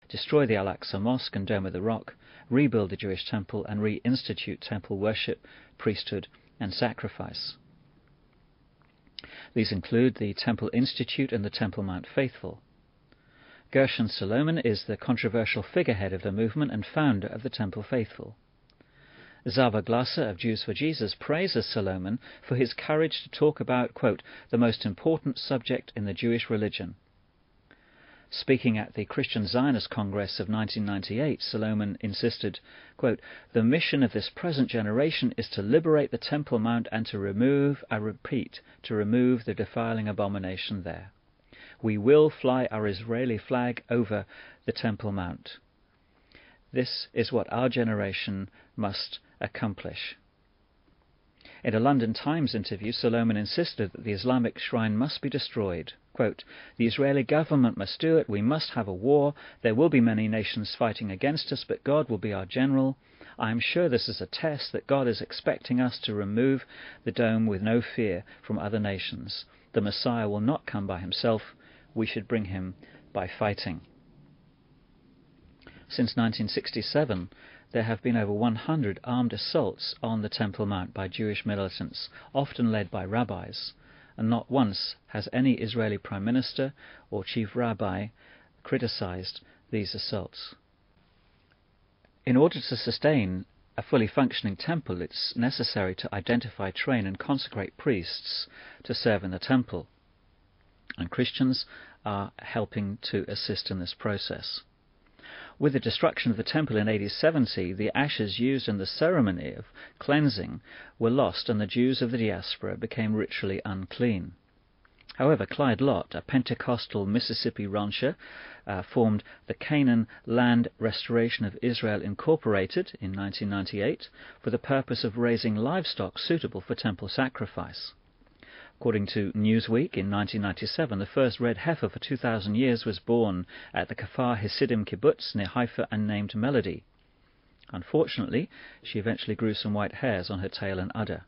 destroy the Al-Aqsa Mosque and Dome of the Rock, rebuild the Jewish temple, and reinstitute temple worship, priesthood, and sacrifice. These include the Temple Institute and the Temple Mount Faithful. Gershon Solomon is the controversial figurehead of the movement and founder of the Temple Faithful. Zava Glasser of Jews for Jesus praises Solomon for his courage to talk about, quote, the most important subject in the Jewish religion. Speaking at the Christian Zionist Congress of 1998, Solomon insisted, quote, the mission of this present generation is to liberate the Temple Mount and to remove, I repeat, to remove the defiling abomination there. We will fly our Israeli flag over the Temple Mount. This is what our generation must accomplish. In a London Times interview, Solomon insisted that the Islamic shrine must be destroyed. Quote, the Israeli government must do it, we must have a war, there will be many nations fighting against us, but God will be our general. I am sure this is a test that God is expecting us to remove the dome with no fear from other nations. The Messiah will not come by himself, we should bring him by fighting. Since 1967, there have been over 100 armed assaults on the Temple Mount by Jewish militants, often led by rabbis, and not once has any Israeli prime minister or chief rabbi criticized these assaults. In order to sustain a fully functioning temple, it's necessary to identify, train, and consecrate priests to serve in the temple, and Christians are helping to assist in this process. With the destruction of the temple in AD 70, the ashes used in the ceremony of cleansing were lost and the Jews of the diaspora became ritually unclean. However, Clyde Lott, a Pentecostal Mississippi rancher, formed the Canaan Land Restoration of Israel Incorporated in 1998 for the purpose of raising livestock suitable for temple sacrifice. According to Newsweek, in 1997, the first red heifer for 2,000 years was born at the Kfar Hasidim kibbutz near Haifa and named Melody. Unfortunately, she eventually grew some white hairs on her tail and udder.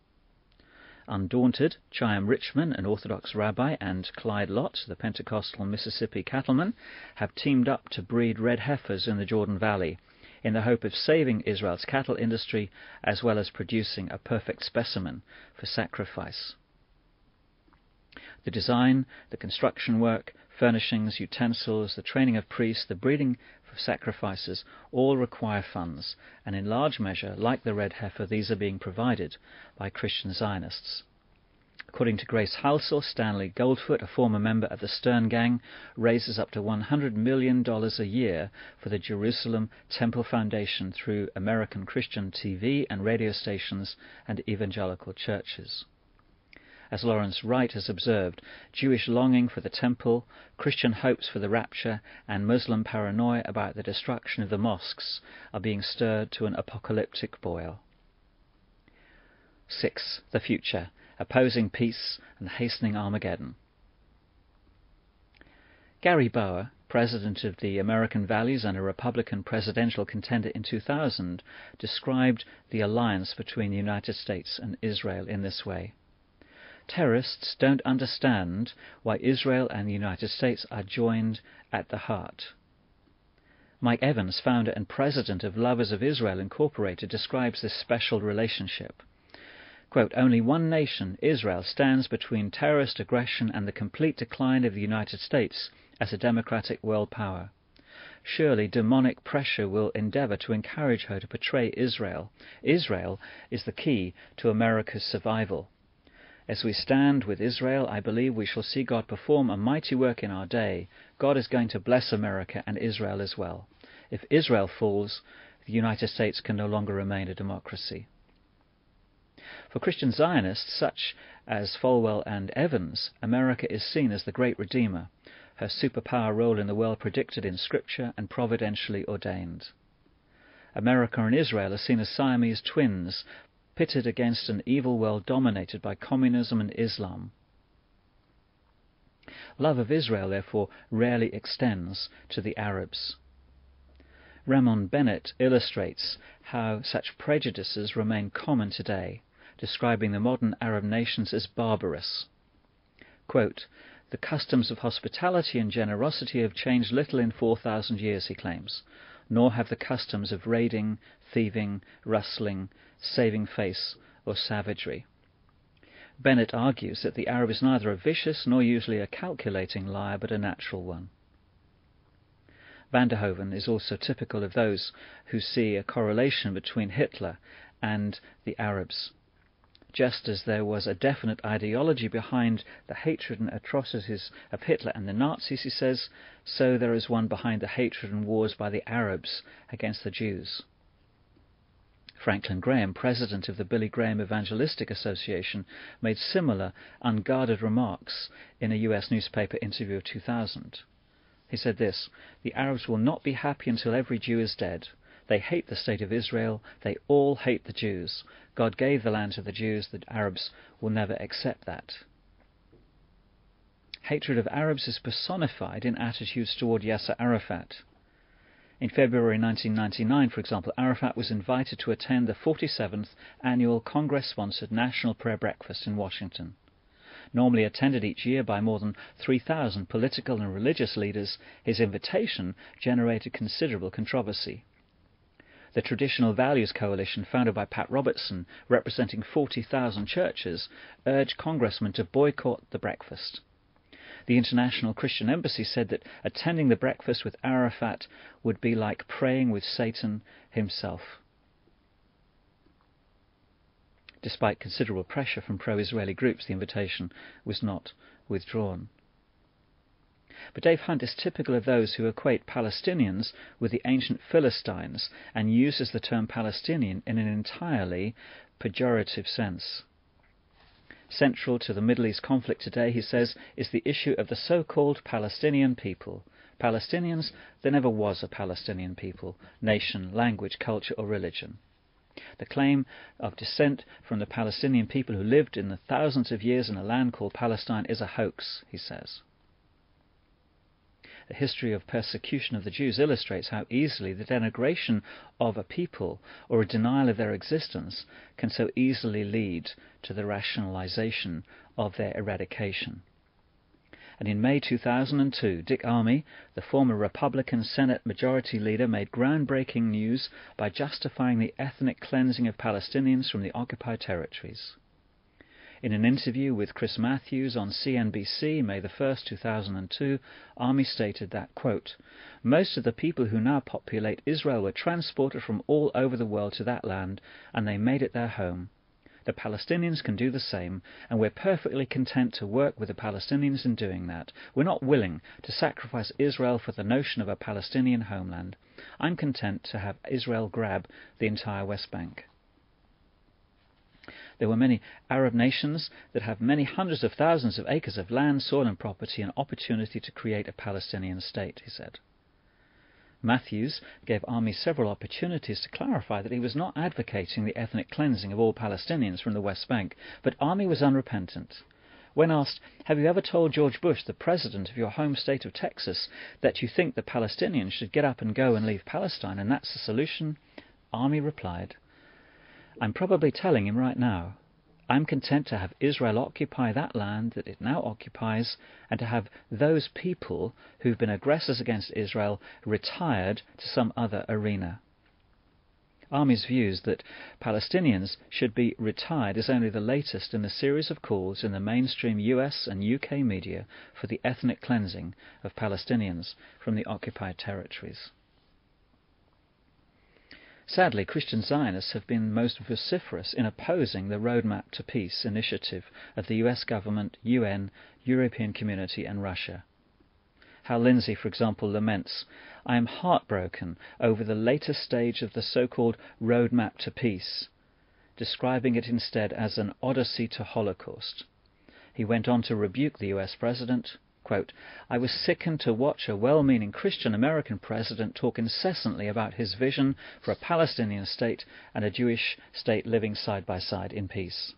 Undaunted, Chaim Richman, an Orthodox rabbi, and Clyde Lott, the Pentecostal Mississippi cattleman, have teamed up to breed red heifers in the Jordan Valley in the hope of saving Israel's cattle industry as well as producing a perfect specimen for sacrifice. The design, the construction work, furnishings, utensils, the training of priests, the breeding for sacrifices all require funds, and in large measure, like the red heifer, these are being provided by Christian Zionists. According to Grace Halsell, Stanley Goldfoot, a former member of the Stern Gang, raises up to $100 million a year for the Jerusalem Temple Foundation through American Christian TV and radio stations and evangelical churches. As Lawrence Wright has observed, Jewish longing for the temple, Christian hopes for the rapture, and Muslim paranoia about the destruction of the mosques are being stirred to an apocalyptic boil. 6. The future, opposing peace and hastening Armageddon. Gary Bauer, president of the American Values and a Republican presidential contender in 2000, described the alliance between the United States and Israel in this way. Terrorists don't understand why Israel and the United States are joined at the heart. Mike Evans, founder and president of Lovers of Israel Incorporated, describes this special relationship. Quote, only one nation, Israel, stands between terrorist aggression and the complete decline of the United States as a democratic world power. Surely demonic pressure will endeavor to encourage her to betray Israel. Israel is the key to America's survival. As we stand with Israel, I believe we shall see God perform a mighty work in our day. God is going to bless America and Israel as well. If Israel falls, the United States can no longer remain a democracy. For Christian Zionists, such as Falwell and Evans, America is seen as the great Redeemer, her superpower role in the world predicted in Scripture and providentially ordained. America and Israel are seen as Siamese twins, pitted against an evil world dominated by communism and Islam. Love of Israel, therefore, rarely extends to the Arabs. Ramon Bennett illustrates how such prejudices remain common today, describing the modern Arab nations as barbarous. Quote, The customs of hospitality and generosity have changed little in 4,000 years, he claims, nor have the customs of raiding, thieving, rustling, saving face, or savagery. Bennett argues that the Arab is neither a vicious nor usually a calculating liar, but a natural one. Van der Hoeven is also typical of those who see a correlation between Hitler and the Arabs. Just as there was a definite ideology behind the hatred and atrocities of Hitler and the Nazis, he says, so there is one behind the hatred and wars by the Arabs against the Jews. Franklin Graham, president of the Billy Graham Evangelistic Association, made similar unguarded remarks in a US newspaper interview of 2000. He said this: "The Arabs will not be happy until every Jew is dead. They hate the state of Israel. They all hate the Jews. God gave the land to the Jews. The Arabs will never accept that." Hatred of Arabs is personified in attitudes toward Yasser Arafat. In February 1999, for example, Arafat was invited to attend the 47th annual Congress-sponsored National Prayer Breakfast in Washington. Normally attended each year by more than 3,000 political and religious leaders, his invitation generated considerable controversy. The Traditional Values Coalition, founded by Pat Robertson, representing 40,000 churches, urged congressmen to boycott the breakfast. The International Christian Embassy said that attending the breakfast with Arafat would be like praying with Satan himself. Despite considerable pressure from pro-Israeli groups, the invitation was not withdrawn. But Dave Hunt is typical of those who equate Palestinians with the ancient Philistines and uses the term Palestinian in an entirely pejorative sense. Central to the Middle East conflict today, he says, is the issue of the so-called Palestinian people. Palestinians, there never was a Palestinian people, nation, language, culture or religion. The claim of descent from the Palestinian people who lived in the thousands of years in a land called Palestine is a hoax, he says. The history of persecution of the Jews illustrates how easily the denigration of a people or a denial of their existence can so easily lead to the rationalization of their eradication. And in May 2002, Dick Armey, the former Republican Senate Majority Leader, made groundbreaking news by justifying the ethnic cleansing of Palestinians from the occupied territories. In an interview with Chris Matthews on CNBC, May 1, 2002, Armey stated that, quote, "Most of the people who now populate Israel were transported from all over the world to that land, and they made it their home. The Palestinians can do the same, and we're perfectly content to work with the Palestinians in doing that. We're not willing to sacrifice Israel for the notion of a Palestinian homeland. I'm content to have Israel grab the entire West Bank." There were many Arab nations that have many hundreds of thousands of acres of land, soil and property and opportunity to create a Palestinian state, he said. Matthews gave Armey several opportunities to clarify that he was not advocating the ethnic cleansing of all Palestinians from the West Bank, but Armey was unrepentant. When asked, "Have you ever told George Bush, the president of your home state of Texas, that you think the Palestinians should get up and go and leave Palestine and that's the solution?" Armey replied, "I'm probably telling him right now. I'm content to have Israel occupy that land that it now occupies and to have those people who've been aggressors against Israel retired to some other arena." Armey's views that Palestinians should be retired is only the latest in the series of calls in the mainstream US and UK media for the ethnic cleansing of Palestinians from the occupied territories. Sadly, Christian Zionists have been most vociferous in opposing the Roadmap to Peace initiative of the US government, UN, European Community and Russia. Hal Lindsey, for example, laments, "I am heartbroken over the latest stage of the so-called Roadmap to Peace," describing it instead as an odyssey to Holocaust. He went on to rebuke the US president, quote, "I was sickened to watch a well-meaning Christian American president talk incessantly about his vision for a Palestinian state and a Jewish state living side by side in peace."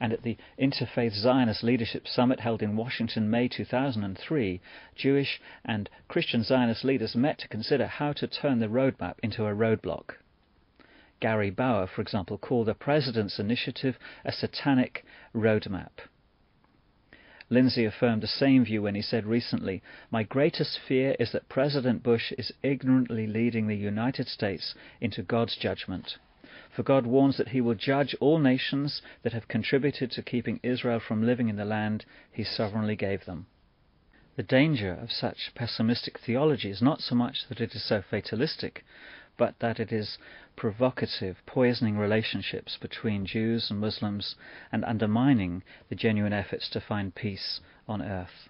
And at the Interfaith Zionist Leadership Summit held in Washington, May 2003, Jewish and Christian Zionist leaders met to consider how to turn the roadmap into a roadblock. Gary Bauer, for example, called the president's initiative a satanic roadmap. Lindsay affirmed the same view when he said recently, "My greatest fear is that President Bush is ignorantly leading the United States into God's judgment. For God warns that he will judge all nations that have contributed to keeping Israel from living in the land he sovereignly gave them." The danger of such pessimistic theology is not so much that it is so fatalistic, but that it is provocative, poisoning relationships between Jews and Muslims, and undermining the genuine efforts to find peace on earth.